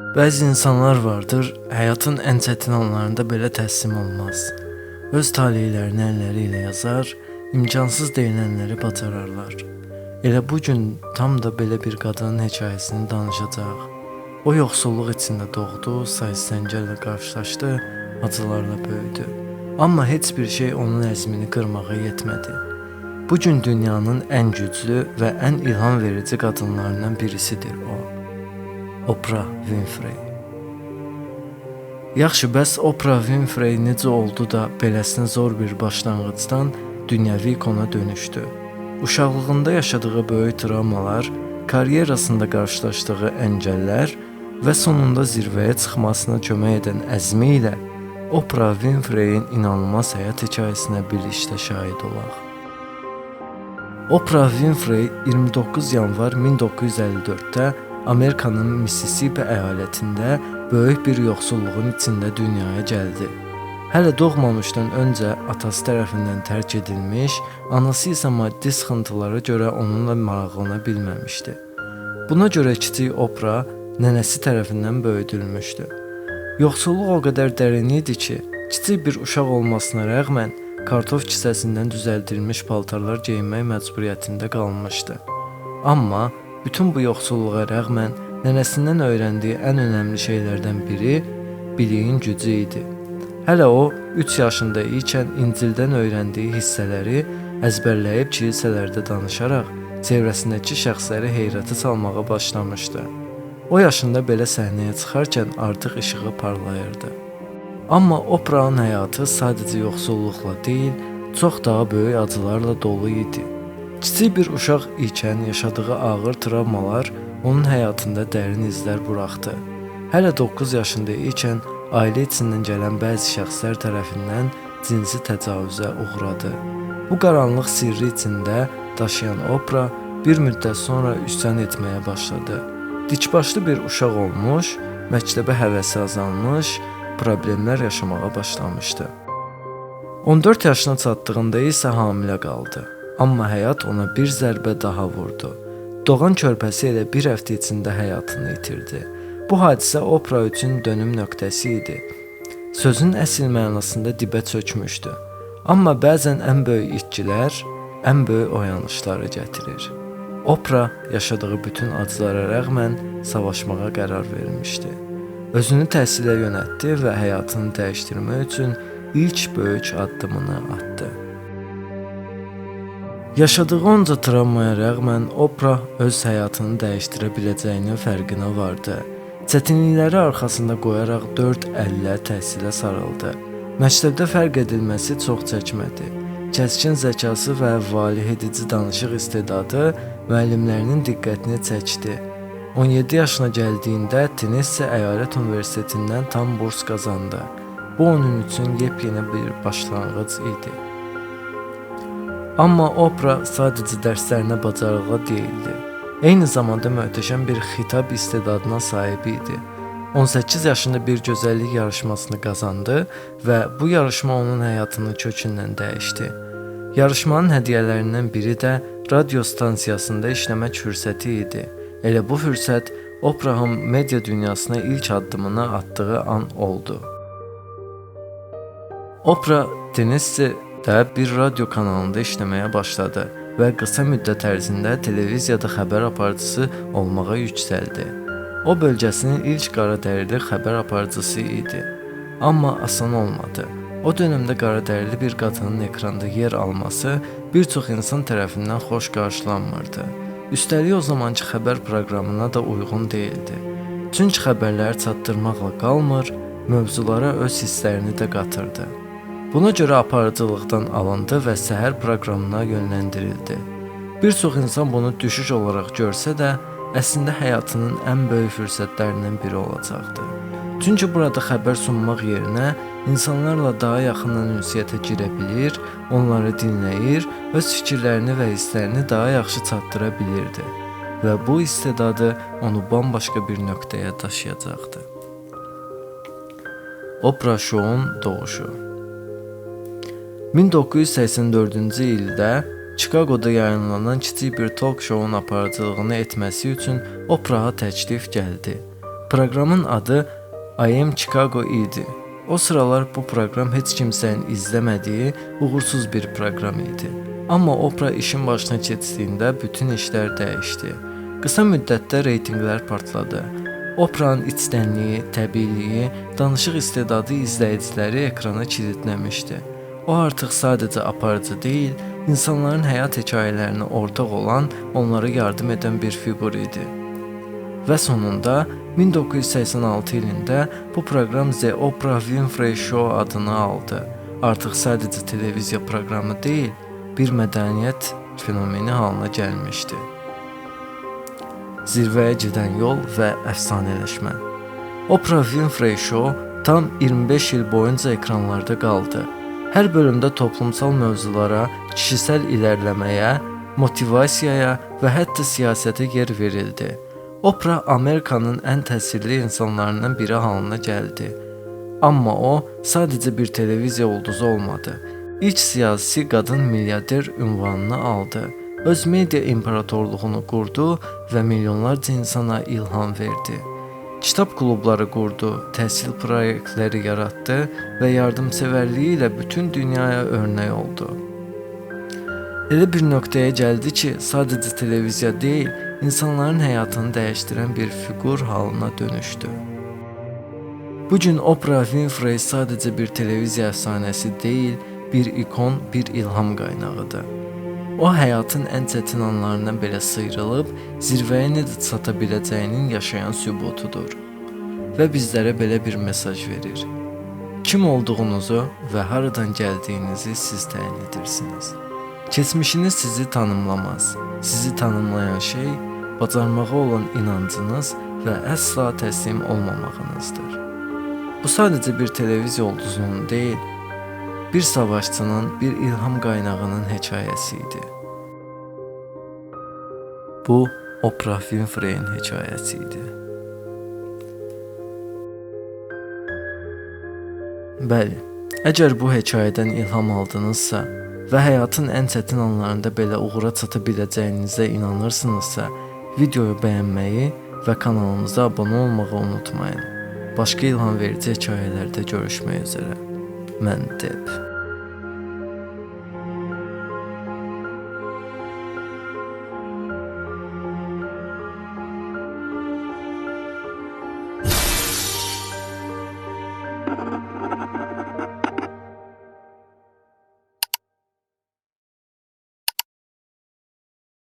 Bəzi insanlar vardır, həyatın ən çətin anlarında belə təslim olmaz. Öz taleylərini əlləri ilə yazar, imkansız deyilənləri bacararlar. Elə bu gün tam da belə bir qadının hekayəsini danışacağıq. O yoxsulluq içində doğdu, saysız əngəllə qarşılaşdı, acılarla böyüdü. Amma heç bir şey onun əzmini qırmağa yetmədi. Bu gün dünyanın ən güclü və ən ilham verici qadınlarından birisidir o. Oprah Winfrey. Yaxşı, bəs Oprah Winfrey necə oldu da beləsinə zor bir başlanğıcdan dünyəvi ikona dönüşdü? Uşaqlığında yaşadığı böyük travmalar, karyerasında qarşılaşdığı əngəllər və sonunda zirvəyə çıxmasına kömək edən əzmi ilə Oprah Winfrey'in inanılmaz həyat hekayəsinə birlikdə şahid olaq. Oprah Winfrey 29 yanvar 1954-də Amerikanın Mississippi əyalətində böyük bir yoxsulluğun içində dünyaya gəldi. Hələ doğmamışdan öncə atası tərəfindən tərk edilmiş, anası isə maddi sıxıntılara görə onunla maraqlana bilməmişdi. Buna görə kiçik Oprah nənəsi tərəfindən böyüdülmüşdü. Yoxsulluq o qədər dərin idi ki, kiçik bir uşaq olmasına rəğmən kartof kisəsindən düzəldilmiş paltarlar geyinmək məcburiyyətində qalmışdı. Amma bütün bu yoxsulluğa rəğmən nənəsindən öyrəndiyi ən önəmli şeylərdən biri biliyin gücü idi. Hələ o 3 yaşında ikən İncildən öyrəndiyi hissələri əzbərləyib kilsələrdə danışaraq çevrəsindəki şəxsləri heyrətə salmağa başlamışdı. O yaşında belə səhnəyə çıxarkən artıq işığı parlayırdı. Amma Oprahın həyatı sadəcə yoxsulluqla deyil, çox daha böyük acılarla dolu idi. Kiçik bir uşaq ikən yaşadığı ağır travmalar onun həyatında dərin izlər buraxdı. Hələ 9 yaşında ikən ailə içindən gələn bəzi şəxslər tərəfindən cinsi təcavüzə uğradı. Bu qaranlıq sirri içində daşıyan Oprah bir müddət sonra üsyan etməyə başladı. Dikbaşlı bir uşaq olmuş, məktəbə həvəsi azalmış, problemlər yaşamağa başlamışdı. 14 yaşına çatdığında isə hamilə qaldı. Amma həyat ona bir zərbə daha vurdu. Doğan körpəsi elə bir həftə içində həyatını itirdi. Bu hadisə Oprah üçün dönüm nöqtəsi idi. Sözün əsl mənasında dibə çökmüşdü. Amma bəzən ən böyük itkilər, ən böyük oyanışları gətirir. Oprah yaşadığı bütün acılara rəğmən savaşmağa qərar vermişdi. Özünü təhsilə yönəltdi və həyatını dəyişdirmək üçün ilk böyük addımını atdı. Yaşadığı onca travmaya rəğmən Oprah öz həyatını dəyişdirə biləcəyinin fərqinə vardı. Çətinlikləri arxasında qoyaraq 4 əllə təhsilə sarıldı. Məktəbdə fərq edilməsi çox çəkmədi. Kəskin zəkası və valeh edici danışıq istedadı müəllimlərinin diqqətini çəkdi. 17 yaşına gəldiyində Tennessee Əyalət Universitetindən tam burs qazandı. Bu onun üçün yepyeni bir başlanğıc idi. Amma Oprah sadəcə dərslərinə bacarıqlı deyildi. Eyni zamanda möhtəşəm bir xitab istedadına sahib idi. 18 yaşında bir gözəllik yarışmasını qazandı və bu yarışma onun həyatını kökündən dəyişdi. Yarışmanın hədiyyələrindən biri də radio stansiyasında işləmək fürsəti idi. Elə bu fürsət Oprahın media dünyasına ilk addımını atdığı an oldu. Oprah Tennessee-də bir radio kanalında işləməyə başladı və qısa müddət ərzində televiziyada xəbər aparıcısı olmağa yüksəldi. O bölgəsinin ilk qaradərili xəbər aparıcısı idi. Amma asan olmadı. O dövrdə qaradərili bir qadının ekranda yer alması bir çox insan tərəfindən xoş qarşılanmırdı. Üstəlik o zamanki xəbər proqramına da uyğun deyildi. Çünki xəbərləri çatdırmaqla qalmır, mövzulara öz hisslərini də qatırdı. Buna görə aparıcılıqdan alındı və səhər proqramına yönləndirildi. Bir çox insan bunu düşüş olaraq görsə də, əslində həyatının ən böyük fürsətlərindən biri olacaqdı. Çünki burada xəbər sunmaq yerinə insanlarla daha yaxından ünsiyyətə girə bilir, onları dinləyir, öz fikirlərini və hisslərini daha yaxşı çatdıra bilirdi və bu istedadı onu bambaşqa bir nöqtəyə daşıyacaqdı. Oprah Show'un doğuşu 1984-cü ildə Chicagoda yayınlanan kiçik bir talk showun aparıcılığını etməsi üçün Opraha təklif gəldi. Proqramın adı I Am Chicago idi. O sıralar bu proqram heç kimsenin izləmədiyi uğursuz bir proqram idi. Amma Oprah işin başına keçdiyində bütün işlər dəyişdi. Qısa müddətdə reytinqlər partladı. Oprahın içdənliyi, təbiiliyi, danışıq istedadı izləyiciləri ekrana kilitləmişdi. O artıq sadəcə aparıcı deyil, insanların həyat hekayələrinə ortaq olan, onlara yardım edən bir fiqur idi. Və sonunda 1986 ilində bu proqram The Oprah Winfrey Show adını aldı. Artıq sadəcə televiziya proqramı deyil, bir mədəniyyət fenomeni halına gəlmişdi. Zirvəyə gedən yol və əfsanələşmə. Oprah Winfrey Show tam 25 il boyunca ekranlarda qaldı. Hər bölümdə toplumsal mövzulara, kişisel ilərləməyə, motivasiyaya və hətta siyasətə yer verildi. Oprah Amerikanın ən təsirli insanlarından biri halına gəldi. Amma o sadəcə bir televiziya ulduzu olmadı. İlk siyasi qadın milyarder ünvanını aldı. Öz media imperatorluğunu qurdu və milyonlarca insana ilham verdi. Kitab klubları qurdu, təhsil proyektləri yaratdı və yardımsevərliyi ilə bütün dünyaya örnək oldu. Elə bir nöqtəyə gəldi ki, sadəcə televiziya deyil, insanların həyatını dəyişdirən bir fiqur halına dönüşdü. Bugün Oprah Winfrey sadəcə bir televiziya əfsanəsi deyil, bir ikon, bir ilham qaynağıdır. O həyatın ən çətin anlarından belə sıyrılıb, zirvəyə necə çata biləcəyinin yaşayan sübutudur. Və bizlərə belə bir mesaj verir. Kim olduğunuzu və haradan gəldiyinizi siz təyin edirsiniz. Keçmişiniz sizi tanımlamaz. Sizi tanımlayan şey bacarmağa olan inancınız və əsla təslim olmamağınızdır. Bu sadəcə bir televiziya ulduzunun deyil, bir savaşçının, bir ilham qaynağının hekayəsi idi. Bu, Oprah Winfrey'in hekayəsi idi. Bəli, əgər bu hekayədən ilham aldınızsa və həyatın ən çətin anlarında belə uğura çata biləcəyinizə inanırsınızsa, videoyu bəyənməyi və kanalımıza abunə olmağı unutmayın. Başqa ilham verici hekayələrdə görüşmək üzrə. Mən Deb.